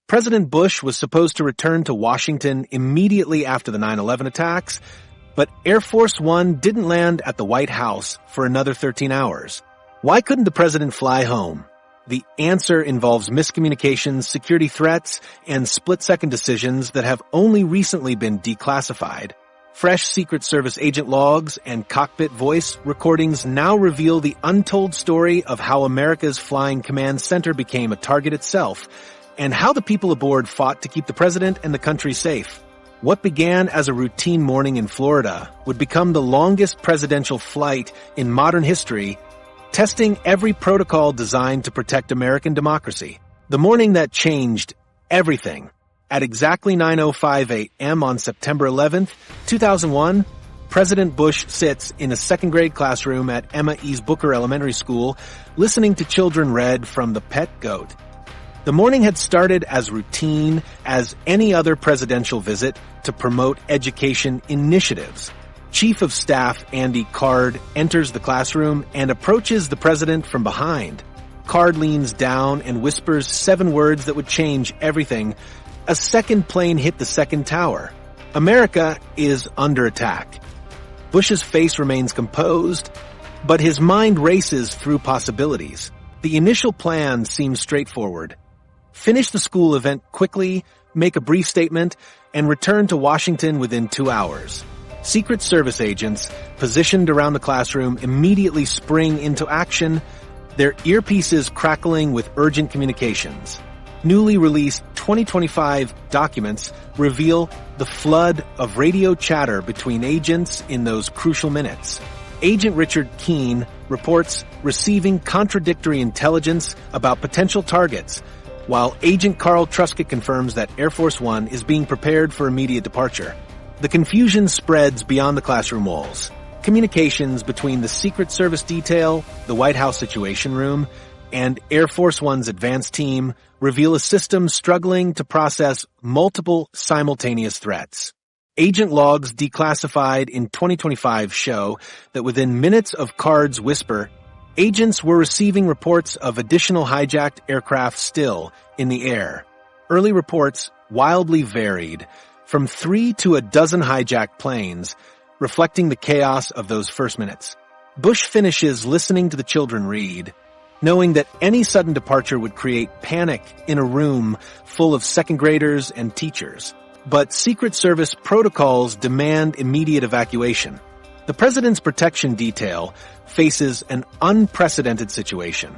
President Bush was supposed to return to Washington immediately after the 9/11 attacks, but Air Force One didn't land at the White House for another 13 hours. Why couldn't the president fly home? The answer involves miscommunications, security threats, and split-second decisions that have only recently been declassified. Fresh Secret Service agent logs and cockpit voice recordings now reveal the untold story of how America's Flying Command Center became a target itself, and how the people aboard fought to keep the president and the country safe. What began as a routine morning in Florida would become the longest presidential flight in modern history, testing every protocol designed to protect American democracy. The morning that changed everything. At exactly 9:05 a.m. on September 11th, 2001, President Bush sits in a second-grade classroom at Emma E's Booker Elementary School, listening to children read from The Pet Goat. The morning had started as routine as any other presidential visit to promote education initiatives. Chief of Staff Andy Card enters the classroom and approaches the president from behind. Card leans down and whispers 7 words that would change everything. A second plane hit the second tower. America is under attack. Bush's face remains composed, but his mind races through possibilities. The initial plan seems straightforward. Finish the school event quickly, make a brief statement, and return to Washington within 2 hours. Secret Service agents, positioned around the classroom, immediately spring into action, their earpieces crackling with urgent communications. Newly released 2025 documents reveal the flood of radio chatter between agents in those crucial minutes. Agent Richard Keene reports receiving contradictory intelligence about potential targets, while Agent Carl Truscott confirms that Air Force One is being prepared for immediate departure. The confusion spreads beyond the classroom walls. Communications between the Secret Service detail, the White House Situation Room, and Air Force One's advanced team reveal a system struggling to process multiple simultaneous threats. Agent logs declassified in 2025 show that within minutes of Card's whisper, agents were receiving reports of additional hijacked aircraft still in the air. Early reports wildly varied, from 3 to a dozen hijacked planes, reflecting the chaos of those first minutes. Bush finishes listening to the children read, knowing that any sudden departure would create panic in a room full of second graders and teachers. But Secret Service protocols demand immediate evacuation. The president's protection detail faces an unprecedented situation.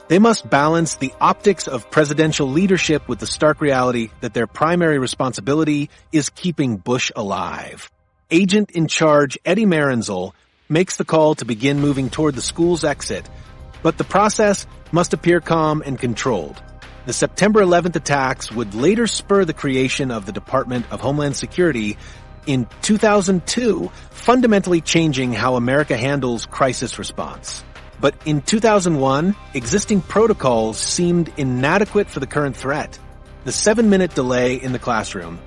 They must balance the optics of presidential leadership with the stark reality that their primary responsibility is keeping Bush alive. Agent in charge Eddie Marenzel makes the call to begin moving toward the school's exit, but the process must appear calm and controlled. The September 11th attacks would later spur the creation of the Department of Homeland Security in 2002, fundamentally changing how America handles crisis response. But in 2001, existing protocols seemed inadequate for the current threat. The 7-minute delay in the classroom,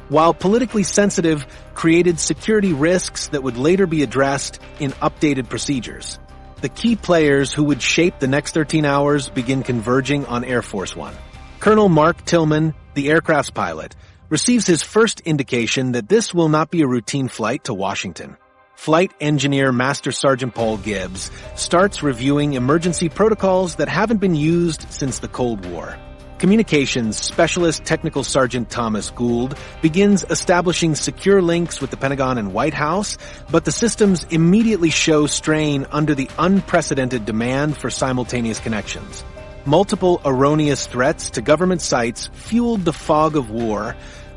while politically sensitive, created security risks that would later be addressed in updated procedures. The key players who would shape the next 13 hours begin converging on Air Force One. Colonel Mark Tillman, the aircraft's pilot, receives his first indication that this will not be a routine flight to Washington. Flight engineer Master Sergeant Paul Gibbs starts reviewing emergency protocols that haven't been used since the Cold War. Communications Specialist Technical Sergeant Thomas Gould begins establishing secure links with the Pentagon and White House, but the systems immediately show strain under the unprecedented demand for simultaneous connections. Multiple erroneous threats to government sites fueled the fog of war,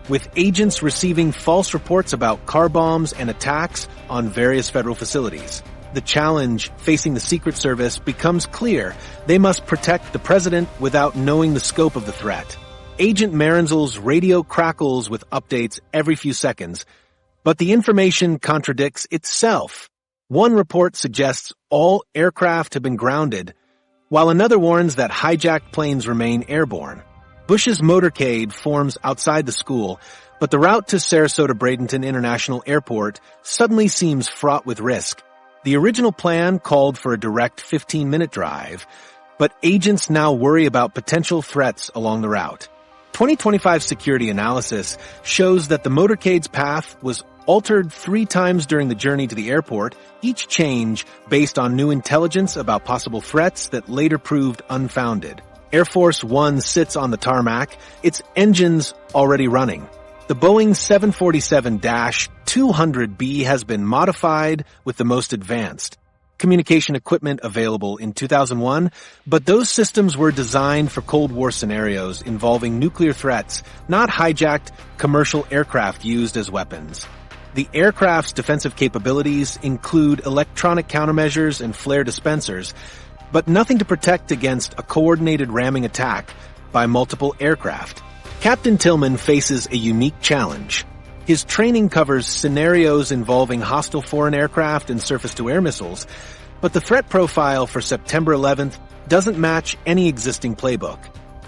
with agents receiving false reports about car bombs and attacks on various federal facilities. The challenge facing the Secret Service becomes clear. They must protect the president without knowing the scope of the threat. Agent Marenzel's radio crackles with updates every few seconds, but the information contradicts itself. One report suggests all aircraft have been grounded, while another warns that hijacked planes remain airborne. Bush's motorcade forms outside the school, but the route to Sarasota-Bradenton International Airport suddenly seems fraught with risk. The original plan called for a direct 15-minute drive, but agents now worry about potential threats along the route. 2025 security analysis shows that the motorcade's path was altered 3 times during the journey to the airport, each change based on new intelligence about possible threats that later proved unfounded. Air Force One sits on the tarmac, its engines already running. The Boeing 747-200B has been modified with the most advanced communication equipment available in 2001, but those systems were designed for Cold War scenarios involving nuclear threats, not hijacked commercial aircraft used as weapons. The aircraft's defensive capabilities include electronic countermeasures and flare dispensers, but nothing to protect against a coordinated ramming attack by multiple aircraft. Captain Tillman faces a unique challenge. His training covers scenarios involving hostile foreign aircraft and surface-to-air missiles, but the threat profile for September 11th doesn't match any existing playbook.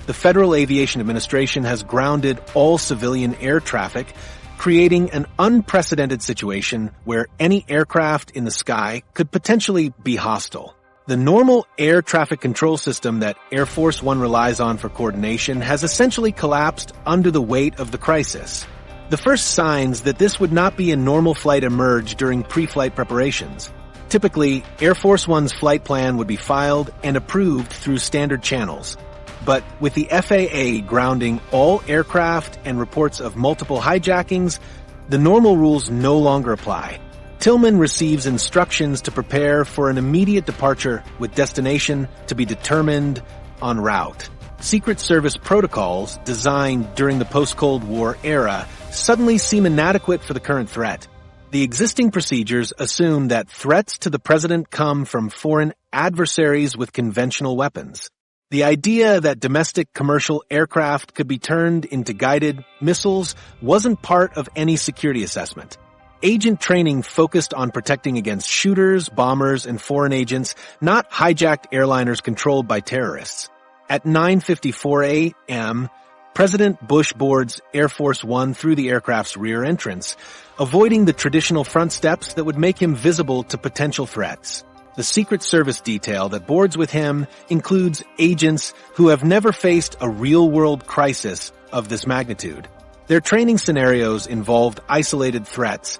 The Federal Aviation Administration has grounded all civilian air traffic, creating an unprecedented situation where any aircraft in the sky could potentially be hostile. The normal air traffic control system that Air Force One relies on for coordination has essentially collapsed under the weight of the crisis. The first signs that this would not be a normal flight emerged during pre-flight preparations. Typically, Air Force One's flight plan would be filed and approved through standard channels. But with the FAA grounding all aircraft and reports of multiple hijackings, the normal rules no longer apply. Tillman receives instructions to prepare for an immediate departure with destination to be determined en route. Secret Service protocols designed during the post-Cold War era suddenly seem inadequate for the current threat. The existing procedures assume that threats to the president come from foreign adversaries with conventional weapons. The idea that domestic commercial aircraft could be turned into guided missiles wasn't part of any security assessment. Agent training focused on protecting against shooters, bombers, and foreign agents, not hijacked airliners controlled by terrorists. At 9:54 a.m., President Bush boards Air Force One through the aircraft's rear entrance, avoiding the traditional front steps that would make him visible to potential threats. The Secret Service detail that boards with him includes agents who have never faced a real-world crisis of this magnitude. Their training scenarios involved isolated threats,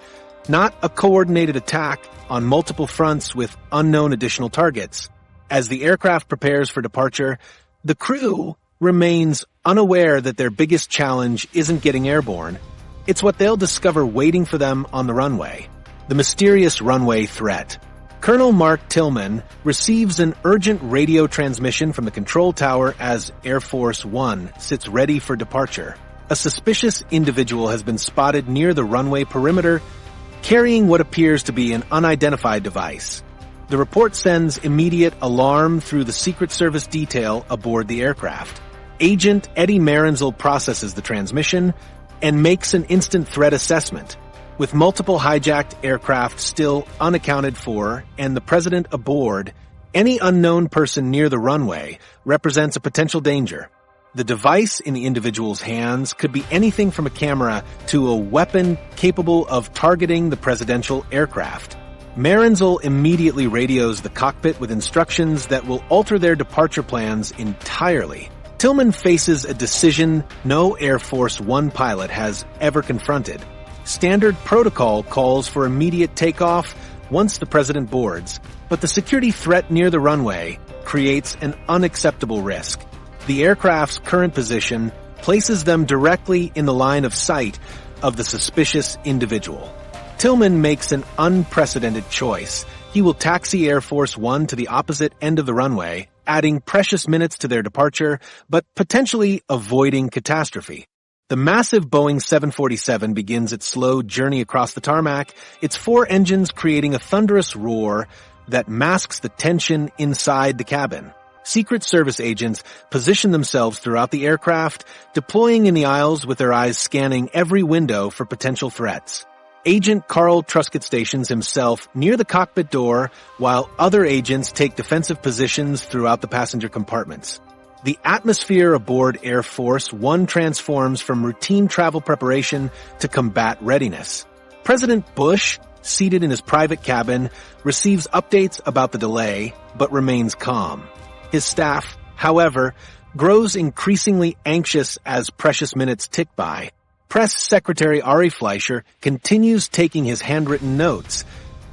not a coordinated attack on multiple fronts with unknown additional targets. As the aircraft prepares for departure, the crew remains unaware that their biggest challenge isn't getting airborne. It's what they'll discover waiting for them on the runway. The mysterious runway threat. Colonel Mark Tillman receives an urgent radio transmission from the control tower as Air Force One sits ready for departure. A suspicious individual has been spotted near the runway perimeter, carrying what appears to be an unidentified device. The report sends immediate alarm through the Secret Service detail aboard the aircraft. Agent Eddie Marenzel processes the transmission and makes an instant threat assessment. With multiple hijacked aircraft still unaccounted for and the president aboard, any unknown person near the runway represents a potential danger. The device in the individual's hands could be anything from a camera to a weapon capable of targeting the presidential aircraft. Marenzel immediately radios the cockpit with instructions that will alter their departure plans entirely. Tillman faces a decision no Air Force One pilot has ever confronted. Standard protocol calls for immediate takeoff once the president boards, but the security threat near the runway creates an unacceptable risk. The aircraft's current position places them directly in the line of sight of the suspicious individual. Tillman makes an unprecedented choice. He will taxi Air Force One to the opposite end of the runway, adding precious minutes to their departure, but potentially avoiding catastrophe. The massive Boeing 747 begins its slow journey across the tarmac, its 4 engines creating a thunderous roar that masks the tension inside the cabin. Secret Service agents position themselves throughout the aircraft, deploying in the aisles with their eyes scanning every window for potential threats. Agent Carl Truscott stations himself near the cockpit door, while other agents take defensive positions throughout the passenger compartments. The atmosphere aboard Air Force One transforms from routine travel preparation to combat readiness. President Bush, seated in his private cabin, receives updates about the delay, but remains calm. His staff, however, grows increasingly anxious as precious minutes tick by. Press Secretary Ari Fleischer continues taking his handwritten notes,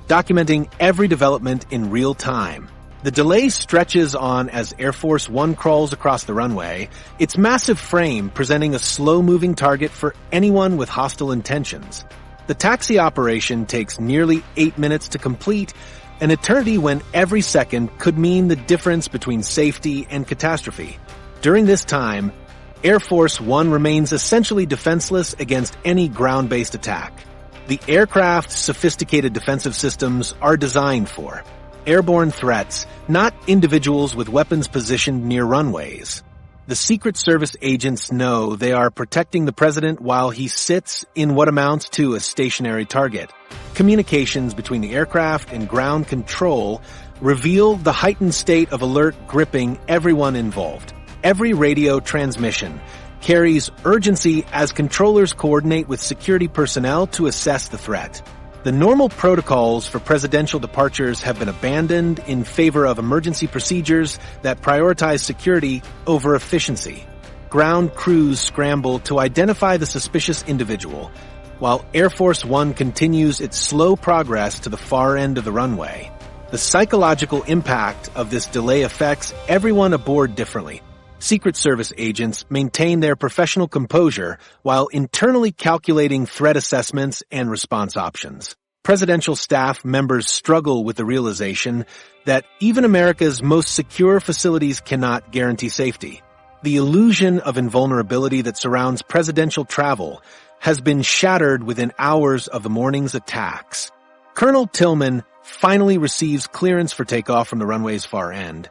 documenting every development in real time. The delay stretches on as Air Force One crawls across the runway, its massive frame presenting a slow-moving target for anyone with hostile intentions. The taxi operation takes nearly 8 minutes to complete, an eternity when every second could mean the difference between safety and catastrophe. During this time, Air Force One remains essentially defenseless against any ground-based attack. The aircraft's sophisticated defensive systems are designed for airborne threats, not individuals with weapons positioned near runways. The Secret Service agents know they are protecting the president while he sits in what amounts to a stationary target. Communications between the aircraft and ground control reveal the heightened state of alert gripping everyone involved. Every radio transmission carries urgency as controllers coordinate with security personnel to assess the threat. The normal protocols for presidential departures have been abandoned in favor of emergency procedures that prioritize security over efficiency. Ground crews scramble to identify the suspicious individual, while Air Force One continues its slow progress to the far end of the runway. The psychological impact of this delay affects everyone aboard differently. Secret Service agents maintain their professional composure while internally calculating threat assessments and response options. Presidential staff members struggle with the realization that even America's most secure facilities cannot guarantee safety. The illusion of invulnerability that surrounds presidential travel has been shattered within hours of the morning's attacks. Colonel Tillman finally receives clearance for takeoff from the runway's far end,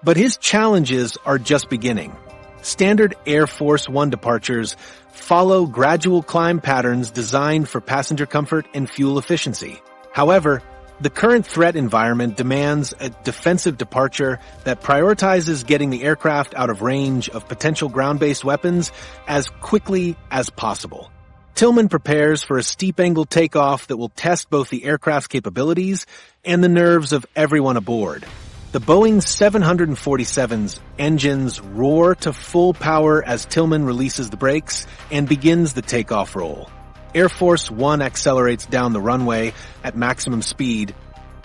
but his challenges are just beginning. Standard Air Force One departures follow gradual climb patterns designed for passenger comfort and fuel efficiency. However, the current threat environment demands a defensive departure that prioritizes getting the aircraft out of range of potential ground-based weapons as quickly as possible. Tillman prepares for a steep-angle takeoff that will test both the aircraft's capabilities and the nerves of everyone aboard. The Boeing 747's engines roar to full power as Tillman releases the brakes and begins the takeoff roll. Air Force One accelerates down the runway at maximum speed,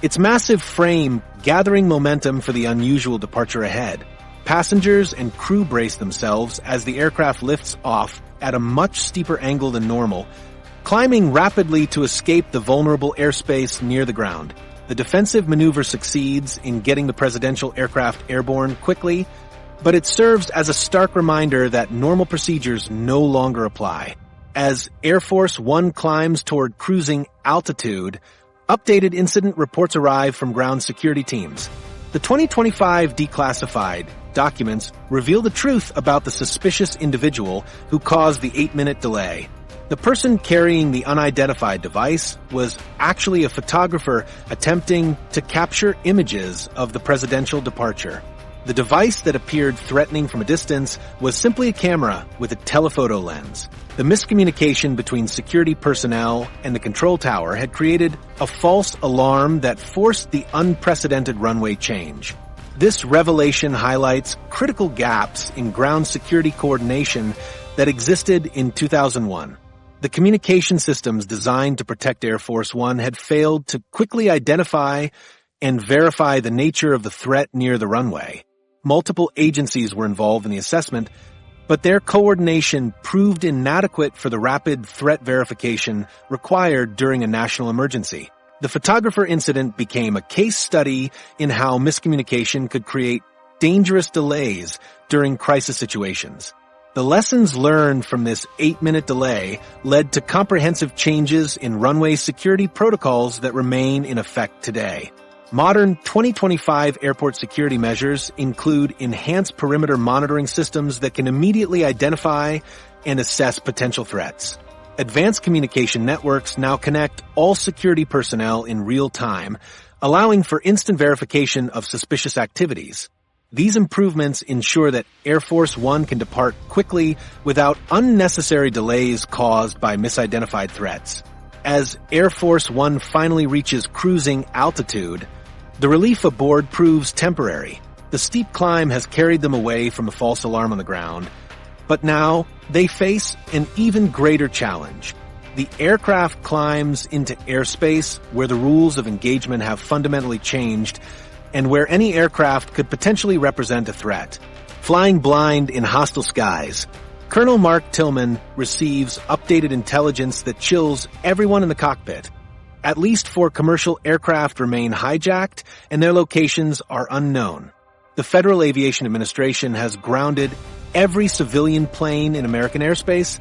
its massive frame gathering momentum for the unusual departure ahead. Passengers and crew brace themselves as the aircraft lifts off at a much steeper angle than normal, climbing rapidly to escape the vulnerable airspace near the ground. The defensive maneuver succeeds in getting the presidential aircraft airborne quickly, but it serves as a stark reminder that normal procedures no longer apply. As Air Force One climbs toward cruising altitude, updated incident reports arrive from ground security teams. The 2025 declassified documents reveal the truth about the suspicious individual who caused the 8-minute delay. The person carrying the unidentified device was actually a photographer attempting to capture images of the presidential departure. The device that appeared threatening from a distance was simply a camera with a telephoto lens. The miscommunication between security personnel and the control tower had created a false alarm that forced the unprecedented runway change. This revelation highlights critical gaps in ground security coordination that existed in 2001. The communication systems designed to protect Air Force One had failed to quickly identify and verify the nature of the threat near the runway. Multiple agencies were involved in the assessment, but their coordination proved inadequate for the rapid threat verification required during a national emergency. The photographer incident became a case study in how miscommunication could create dangerous delays during crisis situations. The lessons learned from this 8-minute delay led to comprehensive changes in runway security protocols that remain in effect today. Modern 2025 airport security measures include enhanced perimeter monitoring systems that can immediately identify and assess potential threats. Advanced communication networks now connect all security personnel in real time, allowing for instant verification of suspicious activities. These improvements ensure that Air Force One can depart quickly without unnecessary delays caused by misidentified threats. As Air Force One finally reaches cruising altitude, the relief aboard proves temporary. The steep climb has carried them away from the false alarm on the ground, but now they face an even greater challenge. The aircraft climbs into airspace where the rules of engagement have fundamentally changed and where any aircraft could potentially represent a threat. Flying blind in hostile skies, Colonel Mark Tillman receives updated intelligence that chills everyone in the cockpit. At least 4 commercial aircraft remain hijacked and their locations are unknown. The Federal Aviation Administration has grounded every civilian plane in American airspace,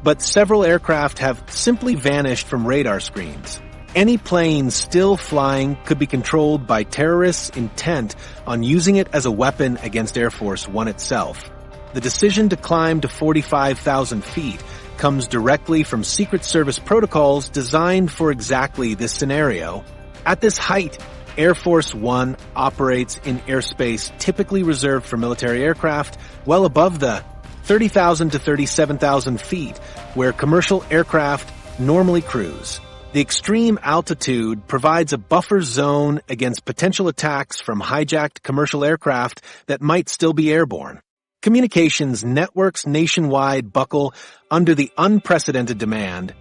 but several aircraft have simply vanished from radar screens. Any plane still flying could be controlled by terrorists intent on using it as a weapon against Air Force One itself. The decision to climb to 45,000 feet comes directly from Secret Service protocols designed for exactly this scenario. At this height, Air Force One operates in airspace typically reserved for military aircraft, well above the 30,000 to 37,000 feet, where commercial aircraft normally cruise. The extreme altitude provides a buffer zone against potential attacks from hijacked commercial aircraft that might still be airborne. Communications networks nationwide buckle under the unprecedented demand,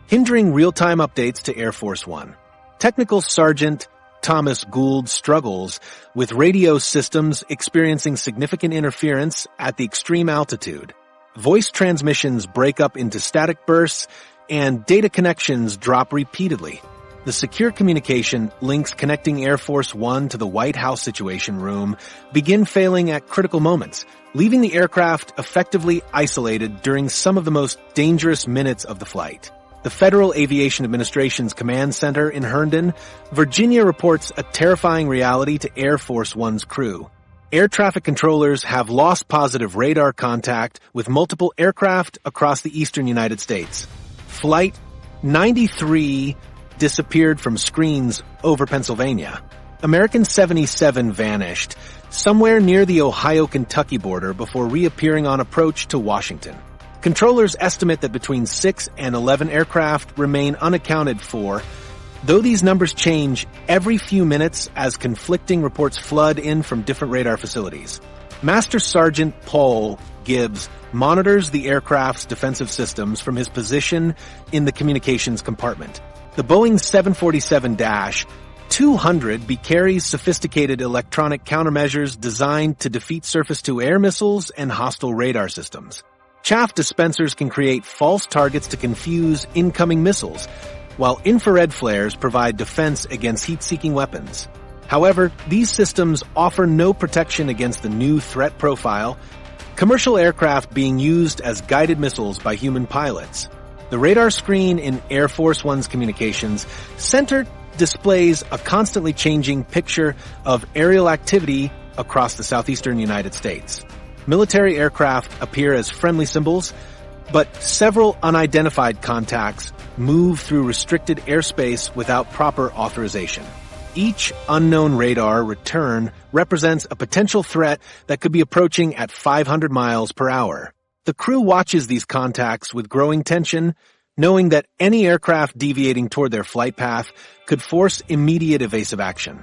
hindering real-time updates to Air Force One. Technical Sergeant Thomas Gould struggles with radio systems experiencing significant interference at the extreme altitude. Voice transmissions break up into static bursts, and data connections drop repeatedly. The secure communication links connecting Air Force One to the White House Situation Room begin failing at critical moments, leaving the aircraft effectively isolated during some of the most dangerous minutes of the flight. The Federal Aviation Administration's command center in Herndon, Virginia reports a terrifying reality to Air Force One's crew. Air traffic controllers have lost positive radar contact with multiple aircraft across the eastern United States. Flight 93 disappeared from screens over Pennsylvania. American 77 vanished somewhere near the Ohio-Kentucky border before reappearing on approach to Washington. Controllers estimate that between 6 and 11 aircraft remain unaccounted for, though these numbers change every few minutes as conflicting reports flood in from different radar facilities. Master Sergeant Paul Gibbs monitors the aircraft's defensive systems from his position in the communications compartment. The Boeing 747-200 carries sophisticated electronic countermeasures designed to defeat surface-to-air missiles and hostile radar systems. Chaff dispensers can create false targets to confuse incoming missiles, while infrared flares provide defense against heat-seeking weapons. However, these systems offer no protection against the new threat profile, commercial aircraft being used as guided missiles by human pilots. The radar screen in Air Force One's communications center displays a constantly changing picture of aerial activity across the southeastern United States. Military aircraft appear as friendly symbols, but several unidentified contacts move through restricted airspace without proper authorization. Each unknown radar return represents a potential threat that could be approaching at 500 miles per hour. The crew watches these contacts with growing tension, knowing that any aircraft deviating toward their flight path could force immediate evasive action.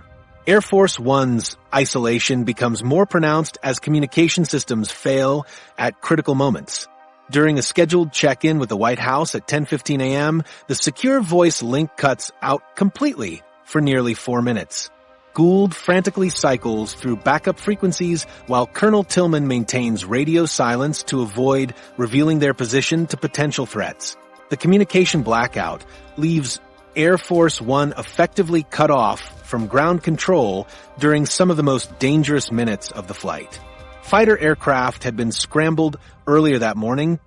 Air Force One's isolation becomes more pronounced as communication systems fail at critical moments. During a scheduled check-in with the White House at 10:15 a.m., the secure voice link cuts out completely for nearly 4 minutes. Gould frantically cycles through backup frequencies while Colonel Tillman maintains radio silence to avoid revealing their position to potential threats. The communication blackout leaves Air Force One effectively cut off from ground control during some of the most dangerous minutes of the flight. Fighter aircraft had been scrambled earlier that morning,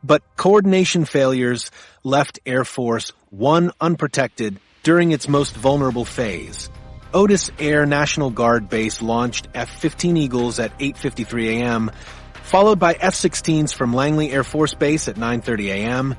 but coordination failures left Air Force One unprotected during its most vulnerable phase. Otis Air National Guard Base launched F-15 Eagles at 8:53 a.m., followed by F-16s from Langley Air Force Base at 9:30 a.m.,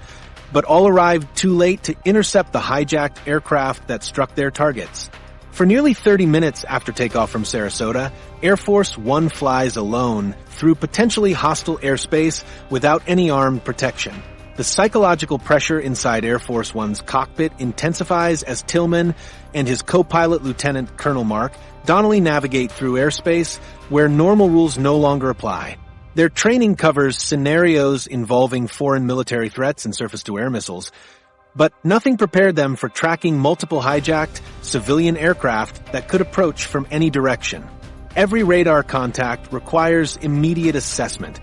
but all arrived too late to intercept the hijacked aircraft that struck their targets. For nearly 30 minutes after takeoff from Sarasota, Air Force One flies alone through potentially hostile airspace without any armed protection. The psychological pressure inside Air Force One's cockpit intensifies as Tillman and his co-pilot Lieutenant Colonel Mark Donnelly navigate through airspace where normal rules no longer apply. Their training covers scenarios involving foreign military threats and surface-to-air missiles, but nothing prepared them for tracking multiple hijacked civilian aircraft that could approach from any direction. Every radar contact requires immediate assessment.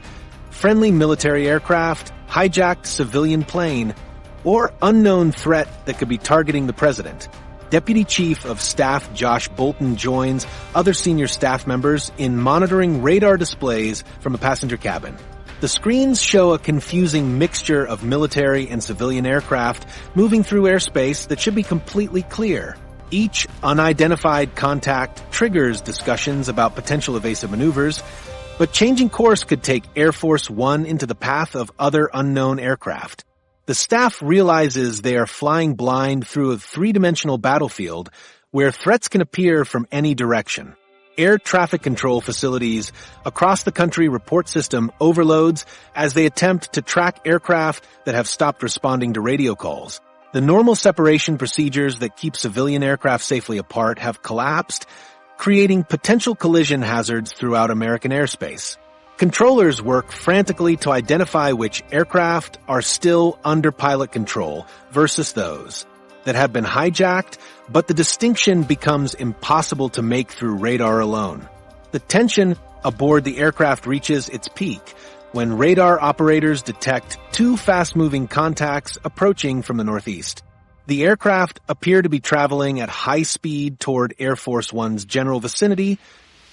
Friendly military aircraft, hijacked civilian plane, or unknown threat that could be targeting the president. Deputy Chief of Staff Josh Bolton joins other senior staff members in monitoring radar displays from a passenger cabin. The screens show a confusing mixture of military and civilian aircraft moving through airspace that should be completely clear. Each unidentified contact triggers discussions about potential evasive maneuvers, but changing course could take Air Force One into the path of other unknown aircraft. The staff realizes they are flying blind through a three-dimensional battlefield where threats can appear from any direction. Air traffic control facilities across the country report system overloads as they attempt to track aircraft that have stopped responding to radio calls. The normal separation procedures that keep civilian aircraft safely apart have collapsed, creating potential collision hazards throughout American airspace. Controllers work frantically to identify which aircraft are still under pilot control versus those that have been hijacked, but the distinction becomes impossible to make through radar alone. The tension aboard the aircraft reaches its peak when radar operators detect two fast-moving contacts approaching from the northeast. The aircraft appear to be traveling at high speed toward Air Force One's general vicinity,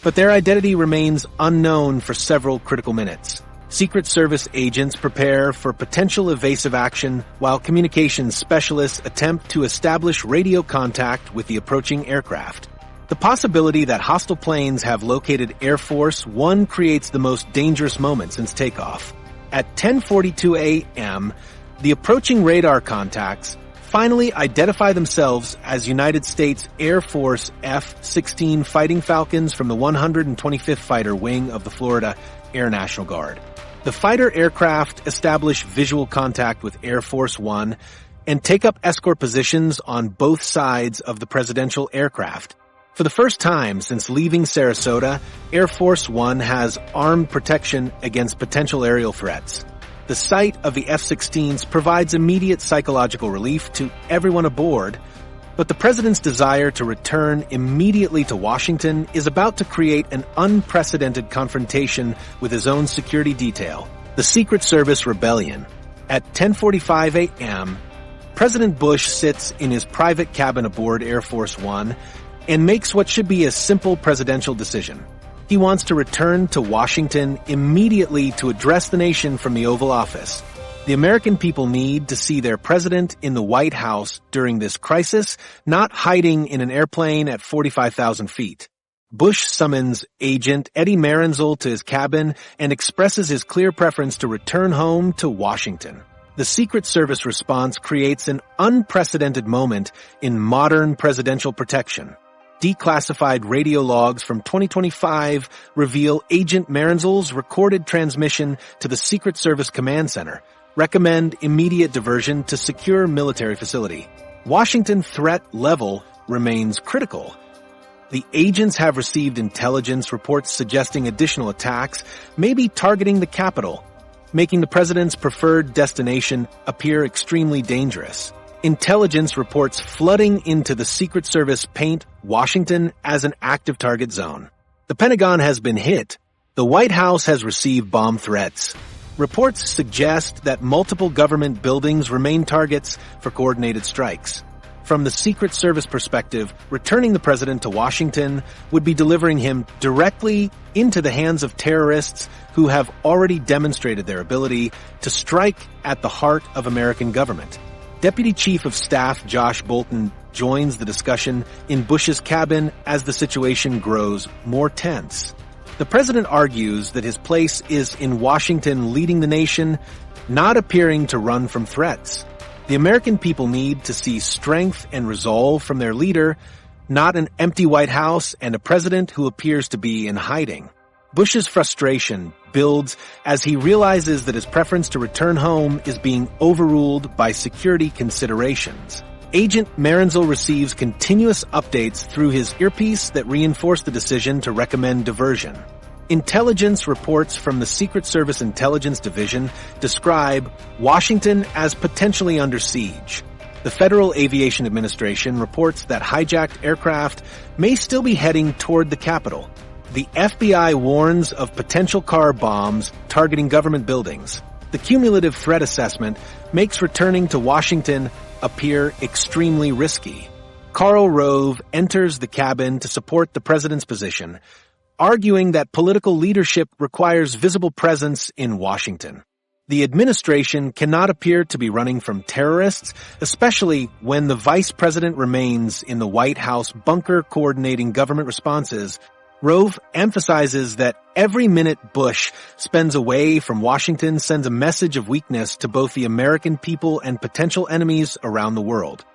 but their identity remains unknown for several critical minutes. Secret Service agents prepare for potential evasive action while communications specialists attempt to establish radio contact with the approaching aircraft. The possibility that hostile planes have located Air Force One creates the most dangerous moment since takeoff. At 10:42 a.m., the approaching radar contacts finally identify themselves as United States Air Force F-16 Fighting Falcons from the 125th Fighter Wing of the Florida Air National Guard. The fighter aircraft establish visual contact with Air Force One and take up escort positions on both sides of the presidential aircraft. For the first time since leaving Sarasota, Air Force One has armed protection against potential aerial threats. The sight of the F-16s provides immediate psychological relief to everyone aboard, but the president's desire to return immediately to Washington is about to create an unprecedented confrontation with his own security detail, the Secret Service rebellion. At 10:45 a.m., President Bush sits in his private cabin aboard Air Force One and makes what should be a simple presidential decision. He wants to return to Washington immediately to address the nation from the Oval Office. The American people need to see their president in the White House during this crisis, not hiding in an airplane at 45,000 feet. Bush summons Agent Eddie Marenzel to his cabin and expresses his clear preference to return home to Washington. The Secret Service response creates an unprecedented moment in modern presidential protection. Declassified radio logs from 2025 reveal Agent Marenzel's recorded transmission to the Secret Service Command Center, recommend immediate diversion to secure military facility. Washington threat level remains critical. The agents have received intelligence reports suggesting additional attacks may be targeting the Capitol, making the president's preferred destination appear extremely dangerous. Intelligence reports flooding into the Secret Service paint Washington as an active target zone. The Pentagon has been hit. The White House has received bomb threats. Reports suggest that multiple government buildings remain targets for coordinated strikes. From the Secret Service perspective, returning the president to Washington would be delivering him directly into the hands of terrorists who have already demonstrated their ability to strike at the heart of American government. Deputy Chief of Staff Josh Bolton joins the discussion in Bush's cabin as the situation grows more tense. The president argues that his place is in Washington leading the nation, not appearing to run from threats. The American people need to see strength and resolve from their leader, not an empty White House and a president who appears to be in hiding. Bush's frustration builds as he realizes that his preference to return home is being overruled by security considerations. Agent Marenzel receives continuous updates through his earpiece that reinforce the decision to recommend diversion. Intelligence reports from the Secret Service Intelligence Division describe Washington as potentially under siege. The Federal Aviation Administration reports that hijacked aircraft may still be heading toward the Capitol. The FBI warns of potential car bombs targeting government buildings. The cumulative threat assessment makes returning to Washington appear extremely risky. Karl Rove enters the cabin to support the president's position, arguing that political leadership requires visible presence in Washington. The administration cannot appear to be running from terrorists, especially when the vice president remains in the White House bunker coordinating government responses. Rove emphasizes that every minute Bush spends away from Washington sends a message of weakness to both the American people and potential enemies around the world.